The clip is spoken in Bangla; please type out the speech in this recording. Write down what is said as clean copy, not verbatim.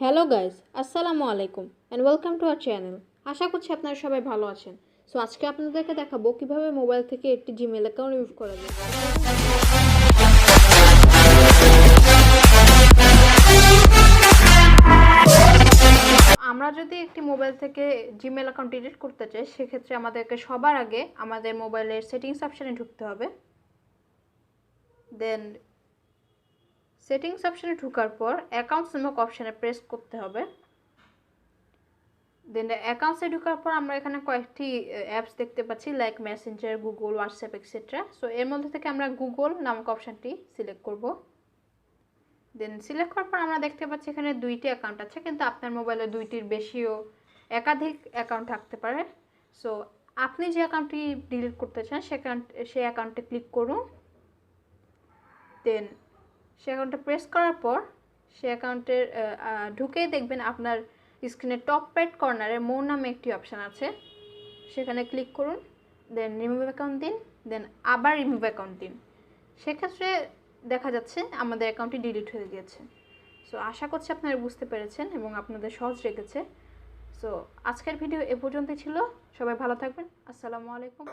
হ্যালো গাইস, আসসালামু আলাইকুম and welcome to our channel. আশা করছি আপনারা সবাই ভালো আছেন। সো আজকে আপনাদেরকে দেখাবো কিভাবে মোবাইল থেকে একটি জিমেল অ্যাকাউন্ট ইউজ করা যায়। আমরা যদি একটি মোবাইল থেকে জিমেল অ্যাকাউন্ট ডিলিট করতে চাই, সেক্ষেত্রে আমাদেরকে সবার আগে আমাদের মোবাইলের সেটিংস অপশানে ঢুকতে হবে। দেন সেটিংস অপশানে ঢোকার পর অ্যাকাউন্টস নামক অপশানে প্রেস করতে হবে। দেন অ্যাকাউন্টসে ঢোকার পর আমরা এখানে কয়েকটি অ্যাপস দেখতে পাচ্ছি, like Messenger, Google, WhatsApp etcetera. So এর মধ্যে থেকে আমরা গুগল নামক অপশানটি সিলেক্ট করব। দেন সিলেক্ট করার পর আমরা দেখতে পাচ্ছি এখানে দুইটি অ্যাকাউন্ট আছে, কিন্তু আপনার মোবাইলে দুইটির বেশিও একাধিক অ্যাকাউন্ট থাকতে পারে। সো আপনি যে অ্যাকাউন্টটি ডিলিট করতে চান সেই অ্যাকাউন্টে ক্লিক করুন। দেন সে অ্যাকাউন্টে প্রেস করার পর সে অ্যাকাউন্টের ঢুকেই দেখবেন আপনার স্ক্রিনের টপ রাইট কর্নারে মোর নামে একটি অপশান আছে, সেখানে ক্লিক করুন। দেন রিমুভ অ্যাকাউন্ট দিন, দেন আবার রিমুভ অ্যাকাউন্ট দিন। সেক্ষেত্রে দেখা যাচ্ছে আমাদের অ্যাকাউন্টটি ডিলিট হয়ে গিয়েছে। সো আশা করছি আপনারা বুঝতে পেরেছেন এবং আপনাদের সহজ লেগেছে। সো আজকের ভিডিও এ পর্যন্তই ছিল। সবাই ভালো থাকবেন। আসসালামু আলাইকুম।